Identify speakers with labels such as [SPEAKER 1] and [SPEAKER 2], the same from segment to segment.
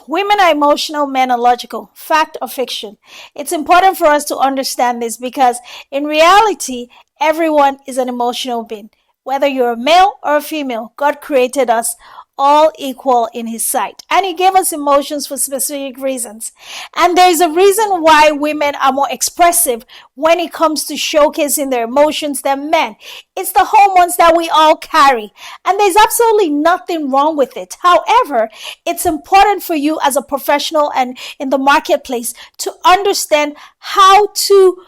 [SPEAKER 1] Women are emotional, men are logical. Fact or fiction? It's important for us to understand this because in reality, everyone is an emotional being. Whether you're a male or a female, God created us all equal in His sight. And He gave us emotions for specific reasons. And there is a reason why women are more expressive when it comes to showcasing their emotions than men. It's the hormones that we all carry. And there's absolutely nothing wrong with it. However, it's important for you as a professional and in the marketplace to understand how to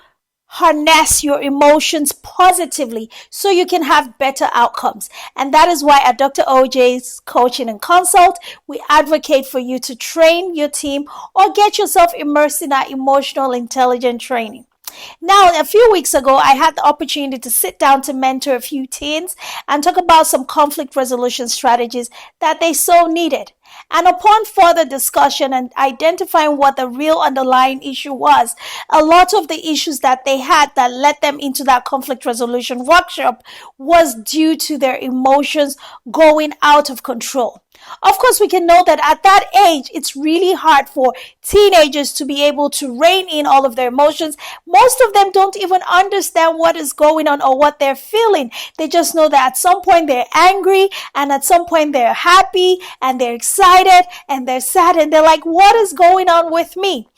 [SPEAKER 1] harness your emotions positively so you can have better outcomes. And that is why at Dr. OJ's Coaching and Consult, we advocate for you to train your team or get yourself immersed in our emotional intelligence training. Now, a few weeks ago, I had the opportunity to sit down to mentor a few teens and talk about some conflict resolution strategies that they so needed. And upon further discussion and identifying what the real underlying issue was, a lot of the issues that they had that led them into that conflict resolution workshop was due to their emotions going out of control. Of course, we can know that at that age, it's really hard for teenagers to be able to rein in all of their emotions. Most of them don't even understand what is going on or what they're feeling. They just know that at some point they're angry and at some point they're happy and they're excited and they're sad and they're like, what is going on with me?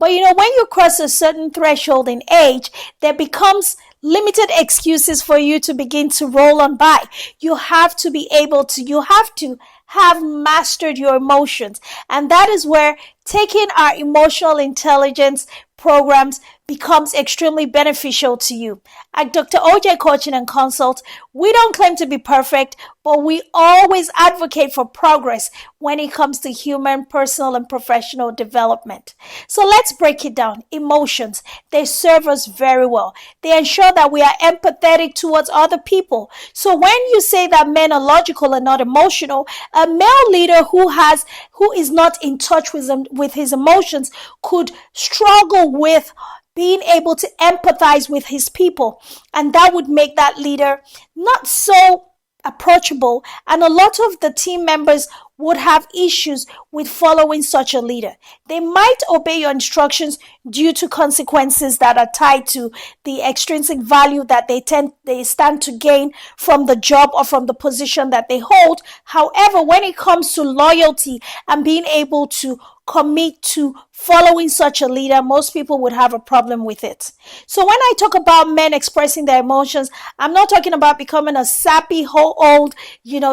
[SPEAKER 1] But when you cross a certain threshold in age, there becomes limited excuses for you to begin to roll on by. You have to have mastered your emotions. And that is where taking our emotional intelligence programs becomes extremely beneficial to you. At Dr. OJ Coaching and Consult, we don't claim to be perfect, but we always advocate for progress when it comes to human, personal, and professional development. So let's break it down. Emotions, they serve us very well. They ensure that we are empathetic towards other people. So when you say that men are logical and not emotional, a male leader who is not in touch with his emotions could struggle with being able to empathize with his people. And that would make that leader not so approachable. And a lot of the team members would have issues with following such a leader. They might obey your instructions due to consequences that are tied to the extrinsic value that they stand to gain from the job or from the position that they hold. However, when it comes to loyalty and being able to commit to following such a leader, most people would have a problem with it. So when I talk about men expressing their emotions, I'm not talking about becoming a sappy,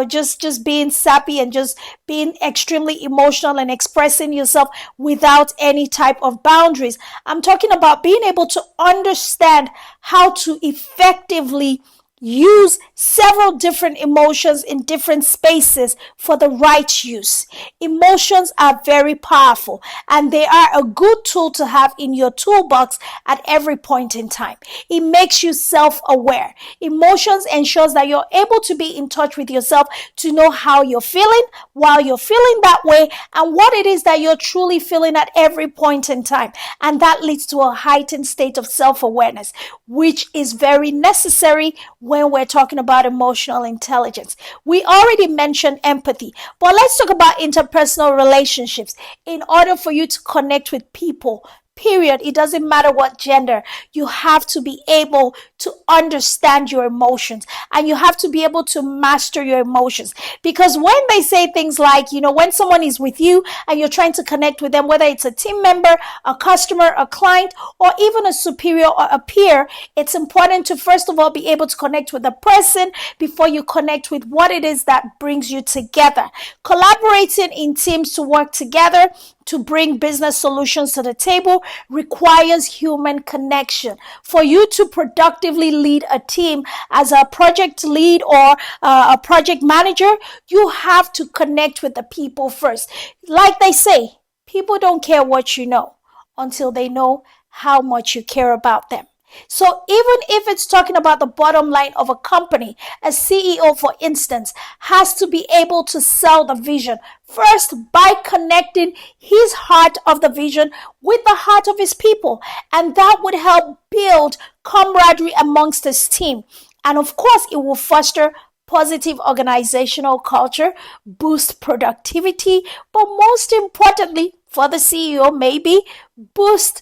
[SPEAKER 1] just being sappy and just being extremely emotional and expressing yourself without any type of boundaries. I'm talking about being able to understand how to effectively use several different emotions in different spaces for the right use. Emotions are very powerful and they are a good tool to have in your toolbox at every point in time. It makes you self-aware. Emotions ensures that you're able to be in touch with yourself to know how you're feeling while you're feeling that way and what it is that you're truly feeling at every point in time. And that leads to a heightened state of self-awareness, which is very necessary when we're talking about emotional intelligence. We already mentioned empathy, but let's talk about interpersonal relationships. In order for you to connect with people, period, it doesn't matter what gender, you have to be able to understand your emotions and you have to be able to master your emotions. Because when they say things like, when someone is with you and you're trying to connect with them, whether it's a team member, a customer, a client, or even a superior or a peer, it's important to first of all be able to connect with the person before you connect with what it is that brings you together. Collaborating in teams to work together to bring business solutions to the table requires human connection. For you to productively lead a team as a project lead or a project manager, you have to connect with the people first. Like they say, people don't care what you know until they know how much you care about them. So even if it's talking about the bottom line of a company, a CEO, for instance, has to be able to sell the vision first by connecting his heart of the vision with the heart of his people. And that would help build camaraderie amongst his team. And of course, it will foster positive organizational culture, boost productivity, but most importantly, for the CEO, maybe boost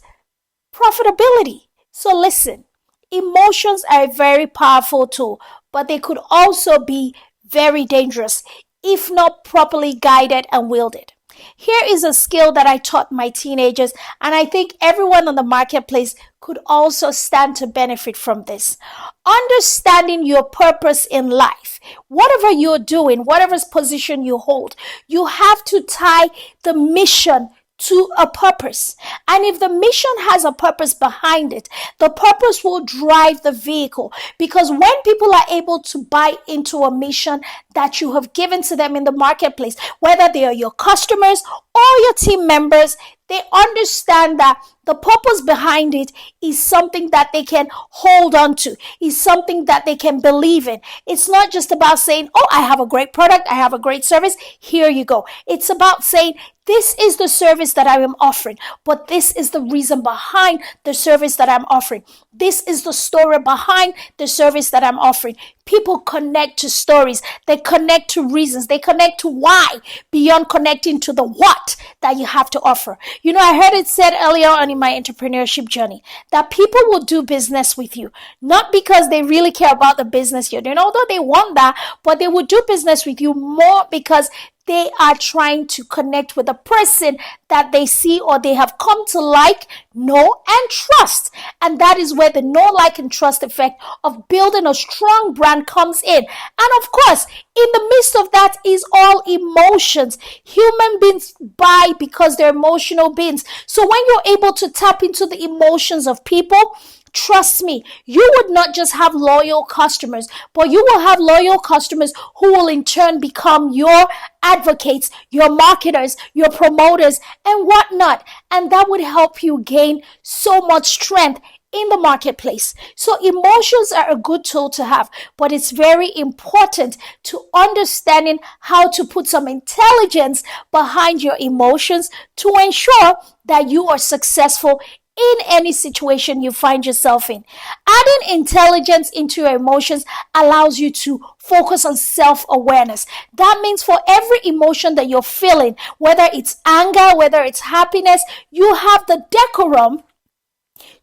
[SPEAKER 1] profitability. So listen, emotions are a very powerful tool, but they could also be very dangerous if not properly guided and wielded. Here is a skill that I taught my teenagers, and I think everyone on the marketplace could also stand to benefit from this. Understanding your purpose in life. Whatever you're doing, whatever position you hold, you have to tie the mission to a purpose. And if the mission has a purpose behind it, the purpose will drive the vehicle. Because when people are able to buy into a mission that you have given to them in the marketplace, whether they are your customers or your team members, they understand that the purpose behind it is something that they can hold on to, is something that they can believe in. It's not just about saying, oh, I have a great product, I have a great service, here you go. It's about saying, this is the service that I am offering, but this is the reason behind the service that I'm offering. This is the story behind the service that I'm offering. People connect to stories. They connect to reasons. They connect to why beyond connecting to the what that you have to offer. You know, I heard it said earlier on in my entrepreneurship journey that people will do business with you, not because they really care about the business you're doing, although they want that, but they will do business with you more because they are trying to connect with a person that they see or they have come to like, know, and trust. And that is where the know, like, and trust effect of building a strong brand comes in. And of course, in the midst of that is all emotions. Human beings buy because they're emotional beings. So when you're able to tap into the emotions of people, trust me, you would not just have loyal customers, but you will have loyal customers who will in turn become your advocates, your marketers, your promoters, and whatnot. And that would help you gain so much strength in the marketplace. So emotions are a good tool to have, but it's very important to understanding how to put some intelligence behind your emotions to ensure that you are successful in any situation you find yourself in. Adding intelligence into your emotions allows you to focus on self-awareness. That means for every emotion that you're feeling, whether it's anger, whether it's happiness, you have the decorum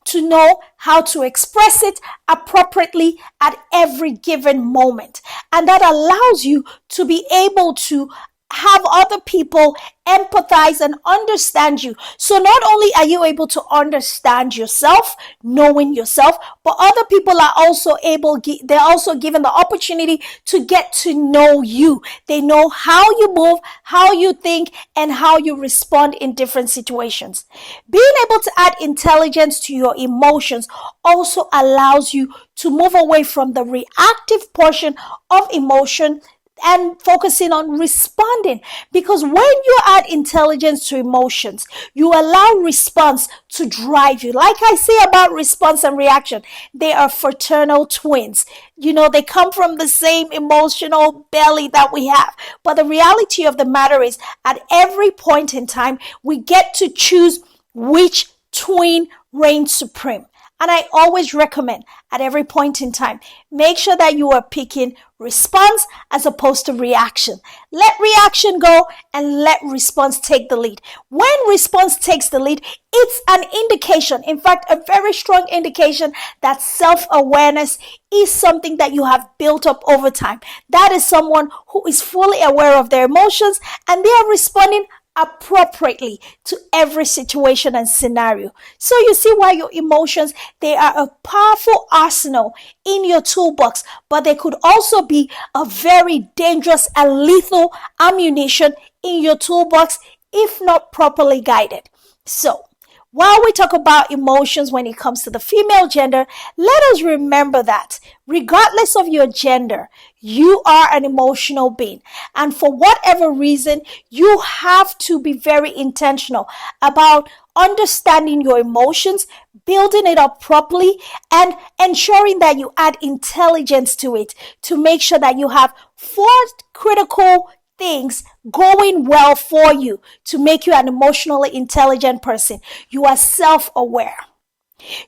[SPEAKER 1] to know how to express it appropriately at every given moment. And that allows you to be able to have other people empathize and understand you. So not only are you able to understand yourself, knowing yourself, but other people are also they're also given the opportunity to get to know you. They know how you move, how you think, and how you respond in different situations. Being able to add intelligence to your emotions also allows you to move away from the reactive portion of emotion and focusing on responding. Because when you add intelligence to emotions, you allow response to drive you. Like I say about response and reaction, they are fraternal twins. You know, they come from the same emotional belly that we have. But the reality of the matter is, at every point in time, we get to choose which twin reigns supreme. And I always recommend at every point in time, make sure that you are picking response as opposed to reaction. Let reaction go and let response take the lead. When response takes the lead, it's an indication, in fact, a very strong indication that self-awareness is something that you have built up over time. That is someone who is fully aware of their emotions and they are responding appropriately to every situation and scenario. So you see why your emotions, they are a powerful arsenal in your toolbox, but they could also be a very dangerous and lethal ammunition in your toolbox if not properly guided. So while we talk about emotions when it comes to the female gender, let us remember that regardless of your gender, you are an emotional being. And for whatever reason, you have to be very intentional about understanding your emotions, building it up properly, and ensuring that you add intelligence to it to make sure that you have 4 critical things going well for you to make you an emotionally intelligent person. You are self-aware.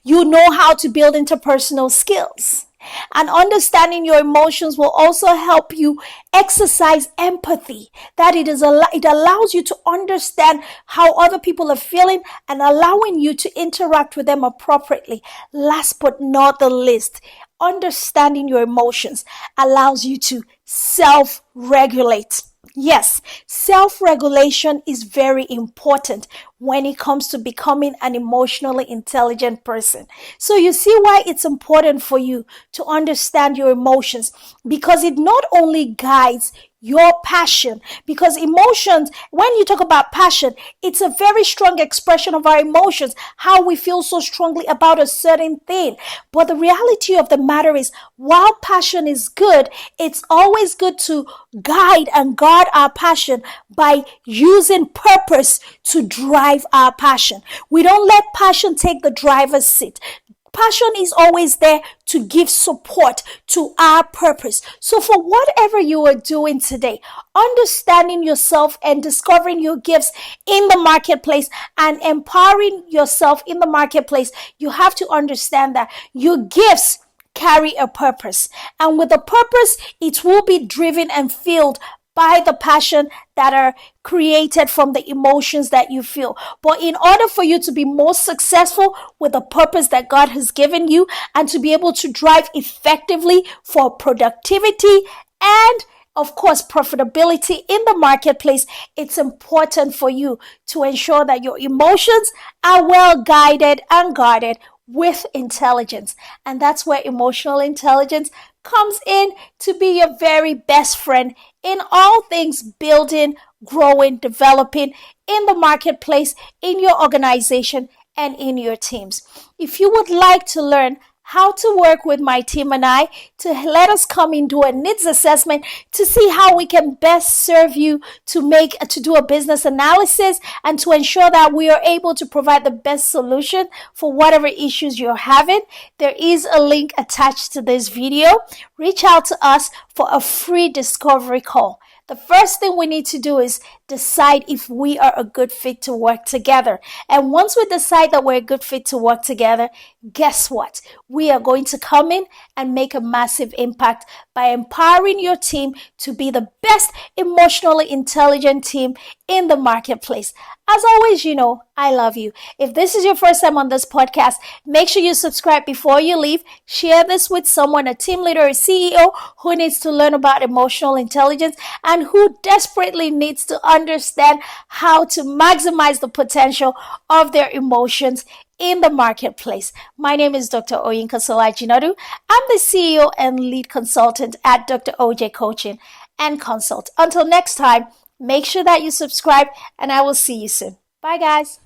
[SPEAKER 1] You know how to build interpersonal skills. And understanding your emotions will also help you exercise empathy. That it allows you to understand how other people are feeling and allowing you to interact with them appropriately. Last but not the least, understanding your emotions allows you to self-regulate. Yes, self-regulation is very important when it comes to becoming an emotionally intelligent person. So you see why it's important for you to understand your emotions, because it not only guides your passion, because emotions, when you talk about passion, it's a very strong expression of our emotions, how we feel so strongly about a certain thing. But the reality of the matter is, while passion is good, it's always good to guide and guard our passion by using purpose to drive our passion. We don't let passion take the driver's seat. Passion is always there to give support to our purpose. So for whatever you are doing today, understanding yourself and discovering your gifts in the marketplace and empowering yourself in the marketplace, you have to understand that your gifts carry a purpose. And with a purpose, it will be driven and filled by the passion that are created from the emotions that you feel. But in order for you to be more successful with the purpose that God has given you and to be able to drive effectively for productivity and of course, profitability in the marketplace, it's important for you to ensure that your emotions are well guided and guarded with intelligence. And that's where emotional intelligence comes in to be your very best friend in all things building, growing, developing in the marketplace, in your organization, and in your teams. If you would like to learn how to work with my team and I, to let us come and do a needs assessment to see how we can best serve you, to do a business analysis and to ensure that we are able to provide the best solution for whatever issues you're having, there is a link attached to this video. Reach out to us for a free discovery call. The first thing we need to do is decide if we are a good fit to work together. And once we decide that we're a good fit to work together, guess what? We are going to come in and make a massive impact by empowering your team to be the best emotionally intelligent team in the marketplace. As always, you know, I love you. If this is your first time on this podcast, make sure you subscribe before you leave. Share this with someone, a team leader, a CEO who needs to learn about emotional intelligence and who desperately needs to understand how to maximize the potential of their emotions in the marketplace. My name is Dr. Oyinka Solajinadu. I'm the CEO and lead consultant at Dr. OJ Coaching and Consult. Until next time, make sure that you subscribe and I will see you soon. Bye, guys.